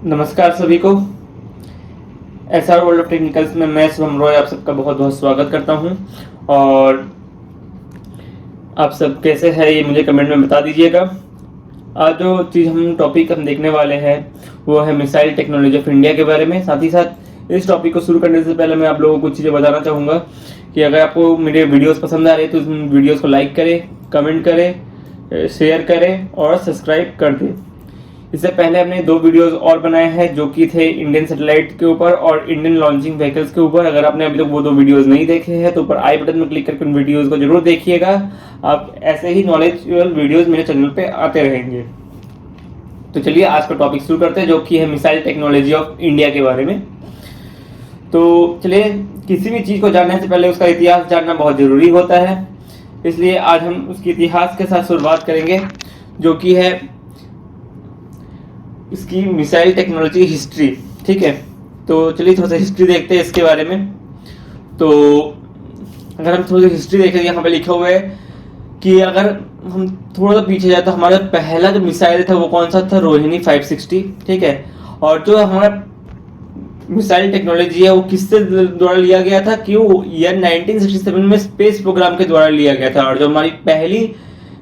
नमस्कार सभी को। एसआर वर्ल्ड ऑफ टेक्निकल्स में मैं शुभम रॉय आप सबका बहुत बहुत स्वागत करता हूं। और आप सब कैसे हैं ये मुझे कमेंट में बता दीजिएगा। आज जो चीज़ हम टॉपिक देखने वाले हैं वो है मिसाइल टेक्नोलॉजी ऑफ इंडिया के बारे में। साथ ही साथ इस टॉपिक को शुरू करने से पहले मैं आप लोगों को कुछ चीज़ें बताना चाहूँगा कि अगर आपको मेरे वीडियोस पसंद आ रहे हैं तो इन वीडियोस को लाइक करें, कमेंट करें, शेयर करें और सब्सक्राइब कर दें। इससे पहले हमने 2 वीडियोस और बनाए हैं जो कि थे इंडियन सैटेलाइट के ऊपर और इंडियन लॉन्चिंग व्हीकल्स के ऊपर। अगर आपने अभी तक वो 2 वीडियोस नहीं देखे हैं तो ऊपर आई बटन में क्लिक करके उन वीडियोस को जरूर देखिएगा। आप ऐसे ही नॉलेजेबल वीडियोस मेरे चैनल पे आते रहेंगे। तो चलिए आज का टॉपिक शुरू करते हैं जो कि है मिसाइल टेक्नोलॉजी ऑफ इंडिया के बारे में। तो चलिए, किसी भी चीज़ को जानने से पहले उसका इतिहास जानना बहुत ज़रूरी होता है, इसलिए आज हम उसके इतिहास के साथ शुरुआत करेंगे जो कि है इसकी मिसाइल टेक्नोलॉजी हिस्ट्री। ठीक है, तो चलिए थोड़ा सा हिस्ट्री देखते हैं इसके बारे में। तो अगर हम थोड़ी सी हिस्ट्री देखें, यहाँ पे लिखा हुआ है कि अगर हम थोड़ा सा पीछे जाए तो हमारा पहला जो मिसाइल था वो कौन सा था, रोहिणी 560। ठीक है, और जो हमारा मिसाइल टेक्नोलॉजी है वो किससे द्वारा लिया गया था, क्यों, ईयर 1967 में स्पेस प्रोग्राम के द्वारा लिया गया था। और जो हमारी पहली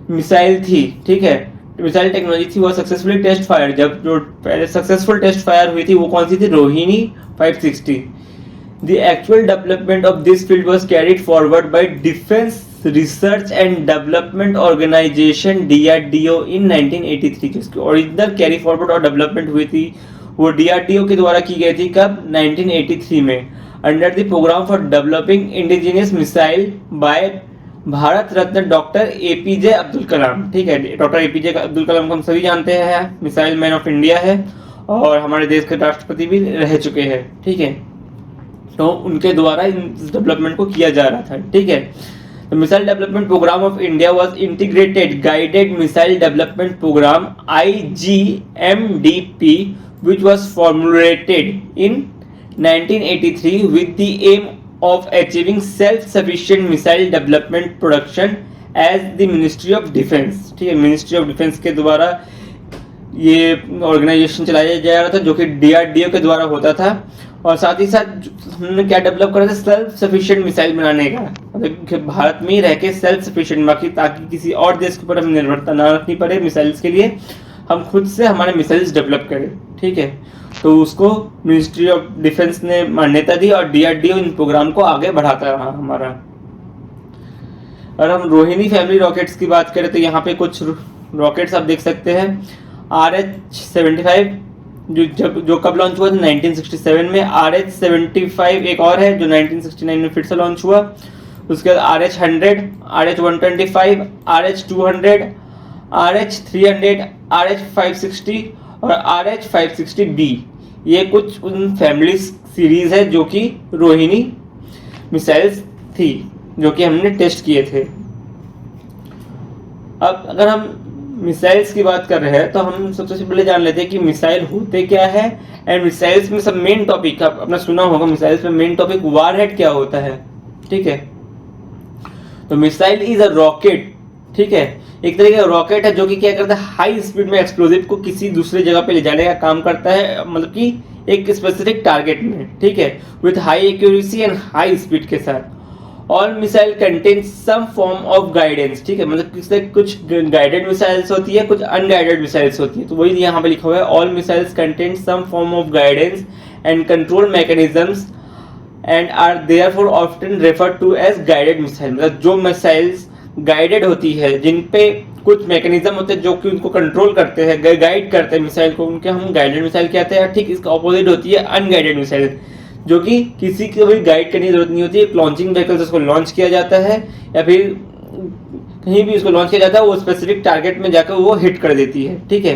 मिसाइल थी, ठीक है, मिसाइल टेक्नोलॉजी थी वो सक्सेसफुली टेस्ट फायर, जब जो पहले सक्सेसफुल टेस्ट फायर हुई थी वो कौन सी थी, Rohini 560। The actual development of this field was carried forward by Defense Research and Development Organization DRDO in 1983। जिसकी ओरिजिनल कैरी फॉरवर्ड और डेवलपमेंट हुई थी वो DRDO के द्वारा की गई थी। कब, 1983 में, under the program for developing indigenous missile by Bharat Ratna doctor APJ Abdul Kalam. ठीक है, डॉक्टर APJ अब्दुल कलाम को हम सभी जानते हैं, मिसाइल मैन ऑफ इंडिया है और हमारे देश के राष्ट्रपति भी रह चुके हैं। ठीक है, तो उनके द्वारा इस डेवलपमेंट को किया जा रहा था। ठीक है, the missile development programme of India was integrated guided missile development programme IGMDP which was formulated in 1983 with the aim of achieving self-sufficient missile development production as the Ministry of Defense। ठीक है, ministry of defence के द्वारा ये organisation चलाया जा रहा था जो कि DRDO के द्वारा होता था। और साथ ही साथ हमने क्या डेवलप करा था, सेल्फ सफिशिएंट मिसाइल बनाने का, मतलब भारत में ही रह के सेल्फ सफिशिएंट, बाकी ताकि किसी और देश के ऊपर हमें निर्भरता ना रखनी पड़े मिसाइल्स के लिए, हम खुद से हमारे मिसाइल्स डेवलप करें। ठीक है, तो उसको मिनिस्ट्री ऑफ डिफेंस ने मान्यता दी और DRDO इन प्रोग्राम को आगे बढ़ाता रहा हमारा। और हम रोहिणी फैमिली रॉकेट्स की बात करें तो यहाँ पे कुछ रॉकेट्स आप देख सकते हैं। RH-75 जो कब लॉन्च हुआ था, 1967 में। RH-75 एक और है जो 1969 में फिर से लॉन्च हुआ। उसके बाद RH-100, RH-125, RH-200, RH-300, RH-560 और RH-560B, ये कुछ उन फैमिली सीरीज है जो कि रोहिणी मिसाइल्स थी जो कि हमने टेस्ट किए थे। अब अगर हम मिसाइल्स की बात कर रहे हैं तो हम सबसे पहले जान लेते हैं कि मिसाइल होते क्या है। एंड मिसाइल्स में सब मेन टॉपिक अपना सुना होगा, मिसाइल्स में मेन टॉपिक वारहेड क्या होता है। ठीक है, तो मिसाइल इज अ रॉकेट। ठीक है, एक तरीके का रॉकेट है जो कि क्या करता है, हाई स्पीड में एक्सप्लोजिव को किसी दूसरे जगह पे ले जाने का काम करता है, मतलब कि एक स्पेसिफिक टारगेट में। ठीक है, with high accuracy and high speed के साथ। All missile contain some form of guidance. ठीक है, मतलब किससे कुछ गाइडेड मिसाइल्स होती है, कुछ अनगाइडेड मिसाइल्स होती है। तो वही यहाँ पे लिखा हुआ है, all missiles contain some form of guidance and control mechanisms and are therefore often referred to as guided missile. मतलब जो मिसाइल्स गाइडेड होती है, जिन पे कुछ मैकेनिज्म होते हैं जो कि उनको कंट्रोल करते हैं, गाइड करते हैं मिसाइल को, उनके हम गाइडेड मिसाइल कहते हैं। ठीक इसका ऑपोजिट होती है अनगाइडेड मिसाइल, जो कि किसी को भी गाइड करने की जरूरत नहीं होती है। एक लॉन्चिंग व्हीकल से उसको लॉन्च किया जाता है या फिर कहीं भी उसको लॉन्च किया जाता है, वो स्पेसिफिक टारगेट में जाकर वो हिट कर देती है। ठीक है,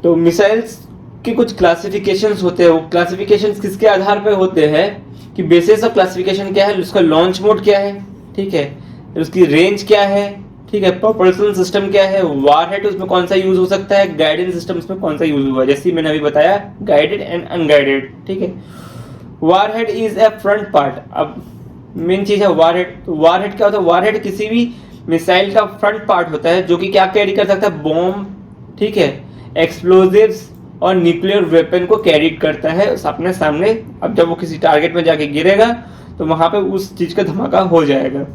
तो मिसाइल्स के कुछ क्लासिफिकेशंस होते हैं। वो क्लासिफिकेशंस किसके आधार पर होते हैं कि बेसिस ऑफ क्लासिफिकेशन क्या है, उसका लॉन्च मोड क्या है, ठीक है, उसकी रेंज क्या है, ठीक है, प्रोपल्शन सिस्टम क्या है, वारहेड उसमें कौन सा यूज हो सकता है, गाइडेंस सिस्टम उसमें कौन सा यूज हुआ, जैसे मैंने अभी बताया गाइडेड एंड अनगाइडेड। ठीक है, warhead is a front part. अब मेन चीज है वारहेड। तो वारहेड क्या होता है, वारहेड किसी भी मिसाइल का फ्रंट पार्ट होता है जो कि क्या कैरी कर सकता है, बॉम्ब, ठीक है, एक्सप्लोजिव्स और न्यूक्लियर वेपन को कैरी करता है अपने सामने। अब जब वो किसी टारगेट में जाके गिरेगा तो वहां पे उस चीज का धमाका हो जाएगा।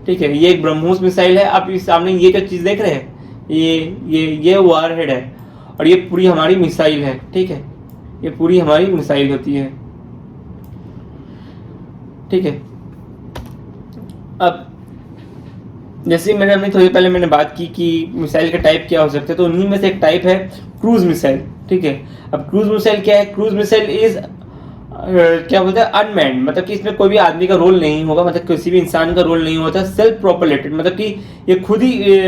ठीक है, ये एक ब्रह्मोस मिसाइल है। आप इस सामने ये जो चीज देख रहे हैं, ये वारहेड है और ये पूरी हमारी मिसाइल है। ठीक है, ये पूरी हमारी मिसाइल होती है। ठीक है, अब जैसे मैंने अपनी थोड़ी पहले मैंने बात की कि मिसाइल का टाइप क्या हो सकते हैं, तो उन्हीं में से एक टाइप है क्रूज मिसाइल। ठीक है, अब क्रूज मिसाइल क्या है? क्रूज मिसाइल इज क्या बोलते हैं, अनमैन्ड, मतलब कि इसमें कोई भी आदमी का रोल नहीं होगा, मतलब किसी भी इंसान का रोल नहीं होता। सेल्फ प्रोपेलेटेड, मतलब कि ये खुद ही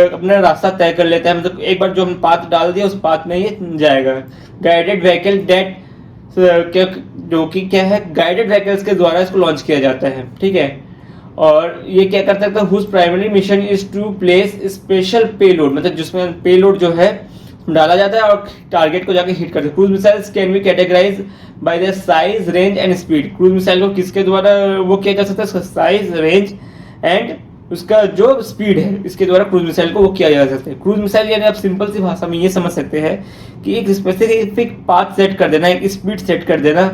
अपना रास्ता तय कर लेता है, मतलब एक बार जो हम पाथ डाल दिया उस पाथ में ये जाएगा। गाइडेड व्हीकल दैट जो कि क्या है, गाइडेड व्हीकल्स के द्वारा इसको लॉन्च किया जाता है। ठीक है, और ये क्या कर सकता है, whose primary mission is to place special payload, मतलब जिसमें पेलोड जो है डाला जाता है और टारगेट को जाके हिट करते हैं। Cruise missiles can be categorise by the size, range and speed. Cruise missile को किसके द्वारा वो किया जा सकता है? उसका साइज, रेंज एंड उसका जो स्पीड है, इसके द्वारा क्रूज मिसाइल को वो किया जा सकता है। क्रूज मिसाइल यानी आप सिंपल सी भाषा में ये समझ सकते हैं कि एक स्पेसिफिक पाथ सेट कर देना, एक स्पीड सेट कर देना,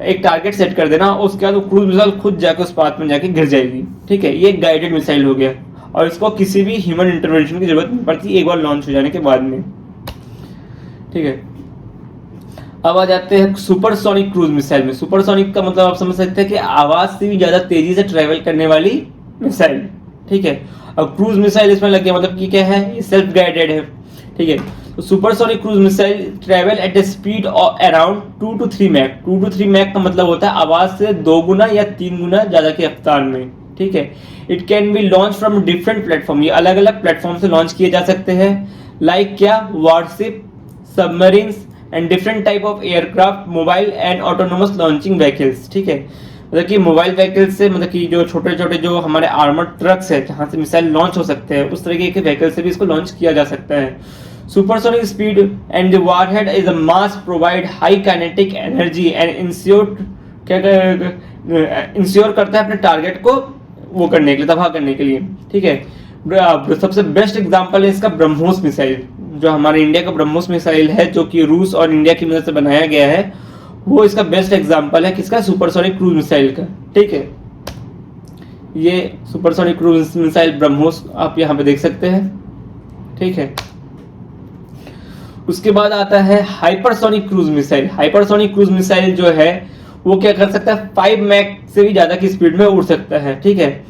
एक टारगेट सेट कर देना, उसके बाद वो क्रूज मिसाइल खुद जाके उस पाथ में जाके गिर जाएगी। ठीक है, ये एक गाइडेड मिसाइल हो गया और इसको किसी भी ह्यूमन इंटरवेंशन की जरूरत नहीं पड़ती एक बार लॉन्च हो जाने के बाद में। ठीक है, अब आ जाते हैं सुपरसोनिक क्रूज मिसाइल में। सुपरसोनिक का मतलब आप समझ सकते हैं कि आवाज से भी ज्यादा तेजी से ट्रेवल करने वाली मिसाइल। ठीक है, अब क्रूज मिसाइल इसमें लग गया, मतलब कि क्या है, ये सेल्फ गाइडेड है। ठीक है, तो supersonic cruise missile travel at a speed of around 2 to 3 Mach. 2 to 3 Mach का मतलब होता है आवाज से 2 गुना या 3 गुना ज्यादा की रफ्तार में। ठीक है, it can be launch from different platform, ये अलग अलग प्लेटफॉर्म से लॉन्च किए जा सकते हैं। लाइक क्या, worship, submarines and different type of aircraft, mobile and autonomous launching vehicles. ठीक है, मतलब कि मोबाइल व्हीकल्स से, मतलब कि जो छोटे छोटे जो हमारे आर्मर्ड ट्रक्स है जहाँ से मिसाइल लॉन्च हो सकते हैं, उस तरीके के व्हीकल से भी इसको लॉन्च किया जा सकता है। Supersonic speed and the warhead is a mass provide high kinetic energy and ensure करता है अपने टारगेट को वो करने के लिए, तबाह करने के लिए। ठीक है, सबसे बेस्ट एग्जांपल है इसका ब्रह्मोस मिसाइल, जो हमारे इंडिया का ब्रह्मोस मिसाइल है, जो कि रूस और इंडिया की मदद से बनाया गया है। वो इसका बेस्ट एग्जांपल है किसका, सुपरसोनिक क्रूज मिसाइल का। ठीक है, ये सुपरसोनिक क्रूज मिसाइल ब्रह्मोस आप यहाँ पे देख सकते हैं। ठीक है, उसके बाद आता है hypersonic cruise missile. Hypersonic cruise missile जो है वो क्या कर सकता है, 5 मैक से भी ज्यादा की स्पीड में उड़ सकता है। ठीक है,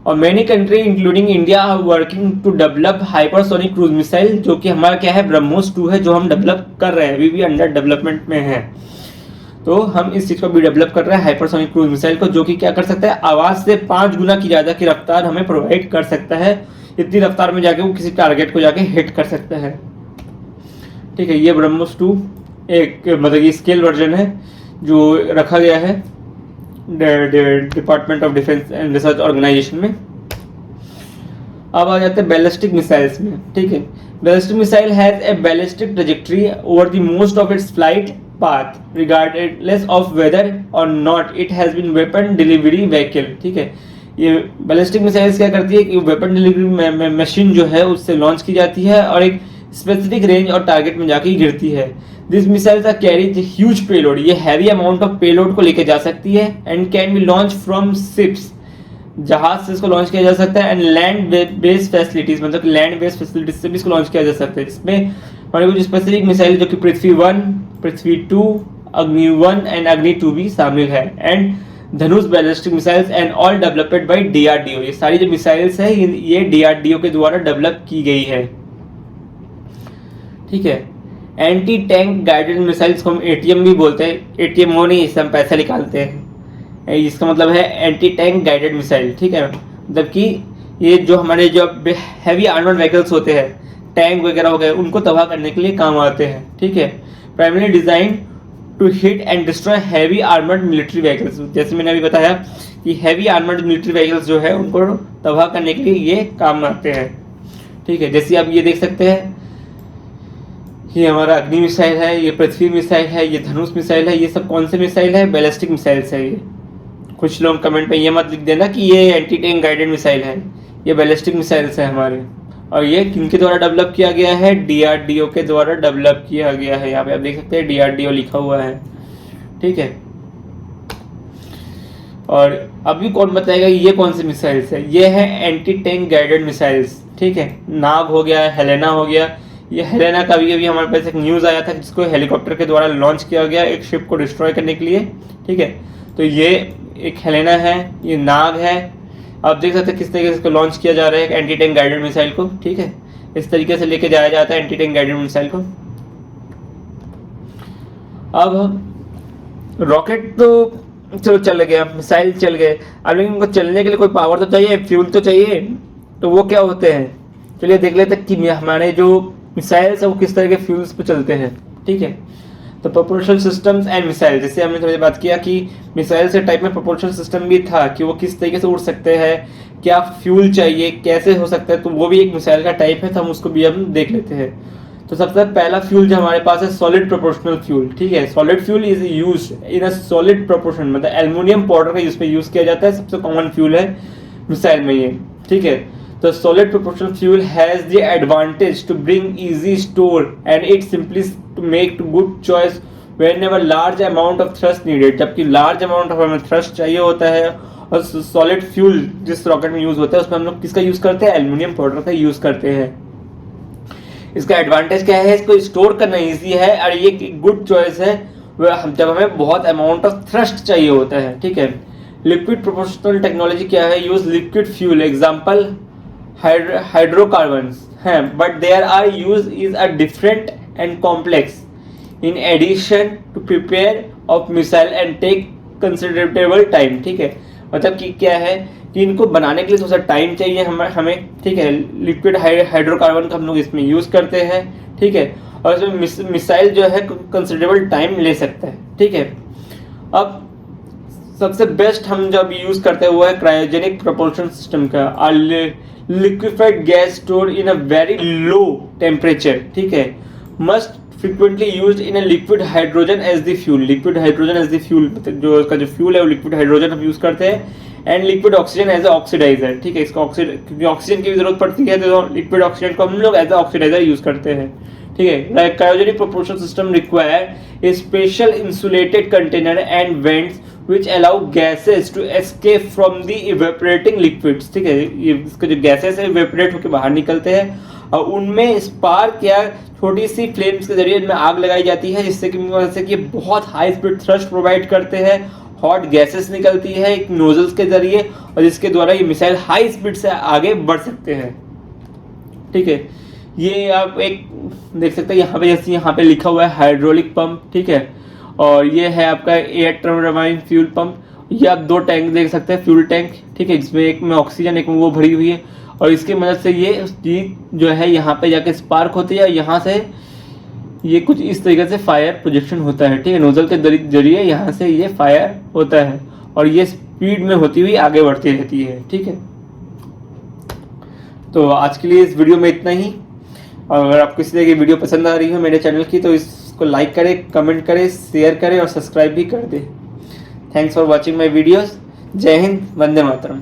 और many country including India are working to develop hypersonic cruise missile, जो कि हमारा क्या है, ब्रह्मोस 2 है, जो हम डेवलप कर रहे हैं, अभी भी अंडर डेवलपमेंट में है। तो हम इस चीज को भी डेवलप कर रहे हैं, हाइपरसोनिक क्रूज मिसाइल को, जो कि क्या कर सकता है, आवाज से 5 गुना की ज्यादा की रफ्तार हमें प्रोवाइड कर सकता है। इतनी रफ्तार में जाके वो किसी टारगेट को जाके हिट कर सकता है। ठीक है, ये ब्रह्मोस 2 एक मतलब ये स्केल वर्जन है जो रखा गया है department of defence and research organisation में। अब आ जाते हैं बैलिस्टिक मिसाइल्स में। ठीक है, ballistic missile has a ballistic trajectory over the most of its flight path regardless of whether or not it has been weapon delivery vehicle. ठीक है, ये बैलिस्टिक मिसाइल्स क्या करती है कि वेपन डिलीवरी मशीन जो है उससे लॉन्च की जाती है और एक स्पेसिफिक रेंज और टारगेट में जाके गिरती है। This missiles are carry huge payload, ये हैवी अमाउंट ऑफ पेलोड को लेकर जा सकती है and can be launch from ships, जहाज से इसको लॉन्च किया जा सकता है, एंड लैंड बेस्ड फैसिलिटीज, मतलब लैंड बेस्ड फैसिलिटीज से भी इसको लॉन्च किया जा सकता है। इसमें हमारे कुछ स्पेसिफिक मिसाइल जो कि पृथ्वी 1, पृथ्वी 2, अग्नि 1 एंड अग्नि 2 भी शामिल है, and Dhanush ballistic missiles and all developed by DRDO. ये सारी जो मिसाइल्स है ये डीआरडीओ के द्वारा डेवलप की गई है। ठीक है, एंटी टैंक गाइडेड मिसाइल्स को हम एटीएम भी बोलते हैं। एटीएम वो नहीं, इससे हम पैसा निकालते हैं, इसका मतलब है एंटी टैंक गाइडेड मिसाइल। ठीक है, मतलब कि ये जो हमारे जो हैवी आर्मर्ड व्हीकल्स होते हैं, टैंक वगैरह हो गए, उनको तबाह करने के लिए काम आते हैं। ठीक है, primary design to hit and destroy heavy armoured military vehicles. जैसे मैंने अभी बताया कि हैवी आर्मर्ड मिलिट्री व्हीकल्स जो है उनको तबाह करने के लिए ये काम आते हैं। ठीक है, जैसे आप ये देख सकते हैं, ये हमारा अग्नि मिसाइल है, ये पृथ्वी मिसाइल है, ये धनुष मिसाइल है। ये सब कौन से मिसाइल है, बैलिस्टिक मिसाइल्स है। ये कुछ लोग कमेंट पे ये मत लिख देना कि ये एंटी टैंक गाइडेड मिसाइल है, ये बैलिस्टिक मिसाइल्स है हमारे। और ये किनके द्वारा डेवलप किया गया है? डीआरडीओ के द्वारा डेवलप किया गया है। यहाँ पे आप देख सकते हैं डीआरडीओ लिखा हुआ है, ठीक है। और अभी कौन बताएगा ये कौन सी मिसाइल्स है? ये है एंटी टैंक गाइडेड मिसाइल्स, ठीक है। नाग हो गया, हेलेना हो गया। ये हेलेना का भी अभी हमारे पास एक न्यूज़ आया था जिसको हेलीकॉप्टर के द्वारा लॉन्च किया गया एक शिप को डिस्ट्रॉय करने के लिए, ठीक है। तो ये एक हेलेना है, ये नाग है। आप देख सकते हैं किस तरीके से इसको लॉन्च किया जा रहा है एंटी टैंक गाइडेड मिसाइल को, ठीक है। इस तरीके से लेके जाया जाता है एंटी टैंक गाइडेड मिसाइल को। अब रॉकेट तो चलो चल गया, मिसाइल चल गए, अब लेकिन उनको चलने के लिए कोई पावर तो चाहिए, फ्यूल तो चाहिए। तो वो क्या होते हैं, चलिए देख लेते हैं कि हमारे जो मिसाइल्स है वो किस तरह के फ्यूल्स पे चलते हैं, ठीक है। तो प्रोपल्शन सिस्टम्स एंड मिसाइल, जैसे हमने थोड़ी बात किया कि मिसाइल से टाइप में प्रोपल्शन सिस्टम भी था कि वो किस तरीके से उड़ सकते हैं, क्या फ्यूल चाहिए, कैसे हो सकता है, तो वो भी एक मिसाइल का टाइप है, तो हम उसको भी हम देख लेते हैं। तो सबसे पहला फ्यूल जो हमारे पास है सॉलिड प्रोपोर्शनल फ्यूल, ठीक है। Solid fuel is used in a solid proportion, मतलब एल्युमिनियम पाउडर का इसमें यूज किया जाता है, सबसे कॉमन फ्यूल है मिसाइल में ये, ठीक है। तो solid proportional fuel has the advantage to bring easy store and it simply to make good choice whenever large amount of thrust needed, जबकि large amount of हमें thrust चाहिए होता है और solid fuel जिस रॉकेट में यूज होता है उसमें हम लोग किसका यूज करते हैं? एल्युमिनियम पाउडर का यूज करते हैं। इसका एडवांटेज क्या है? इसको स्टोर करना इजी है और ये गुड चॉइस है जब हमें बहुत अमाउंट ऑफ थ्रस्ट चाहिए होता है, ठीक है। लिक्विड प्रोपोर्शनल टेक्नोलॉजी क्या है? Use liquid fuel, example hydrocarbons हैं, but there are use is a different and complex in addition to prepare of missile and take considerable time, ठीक है। मतलब कि क्या है कि इनको बनाने के लिए थोड़ा सा टाइम चाहिए हमें, ठीक है। लिक्विड हाइड्रोकार्बन का हम लोग इसमें यूज करते हैं, ठीक है। और इसमें मिसाइल जो है कंसिडरेबल टाइम ले सकता है, ठीक है। अब सबसे बेस्ट हम जब यूज करते हैं वो है क्रायोजेनिक प्रोपल्शन सिस्टम का, liquefied gas store in a very low temperature, ठीक है। Must frequently used in a liquid hydrogen as the fuel, liquid hydrogen as the fuel, जो उसका जो फ्यूल है वो लिक्विड हाइड्रोजन हम यूज करते हैं। And liquid oxygen as a oxidiser, ठीक है। इसका क्योंकि ऑक्सीजन की भी जरूरत पड़ती है तो लिक्विड ऑक्सीजन को हम लोग एज अ ऑक्सीडाइजर यूज करते हैं, ठीक है। Cryogenic propulsion system require a special insulated container and vents which allow gases to escape from the evaporating liquids, ठीक है। ये इसके जो गैसेस है evaporate होकर बाहर निकलते हैं और उनमें स्पार्क या छोटी सी फ्लेम्स के जरिए इनमें आग लगाई जाती है जिससे कि बहुत हाई स्पीड थ्रस्ट प्रोवाइड करते हैं। हॉट गैसेस निकलती है एक नोजल्स के जरिए और जिसके द्वारा ये मिसाइल हाई स्पीड से आगे बढ़ सकते हैं, ठीक है। ये आप एक देख सकते हैं यहाँ पे, जैसे यहाँ पे लिखा हुआ है हाइड्रोलिक पंप, ठीक है। और ये है आपका एयर टर्बाइन फ्यूल पंप। ये आप दो टैंक देख सकते हैं, फ्यूल टैंक, ठीक है, जिसमें एक में ऑक्सीजन एक में वो भरी हुई है और इसकी मदद से ये जो है यहाँ पे जाके स्पार्क होती है। यहाँ से ये कुछ इस तरीके से फायर प्रोजेक्शन होता है, ठीक है। नोजल के जरिए यहाँ से ये फायर होता है और ये स्पीड में होती हुई आगे बढ़ती रहती है, ठीक है। तो आज के लिए इस वीडियो में इतना ही। और अगर आपको इस तरह की वीडियो पसंद आ रही हो मेरे चैनल की तो इसको लाइक करें, कमेंट करें, शेयर करें और सब्सक्राइब भी कर दें। Thanks for watching my videos. जय हिंद, वंदे मातरम।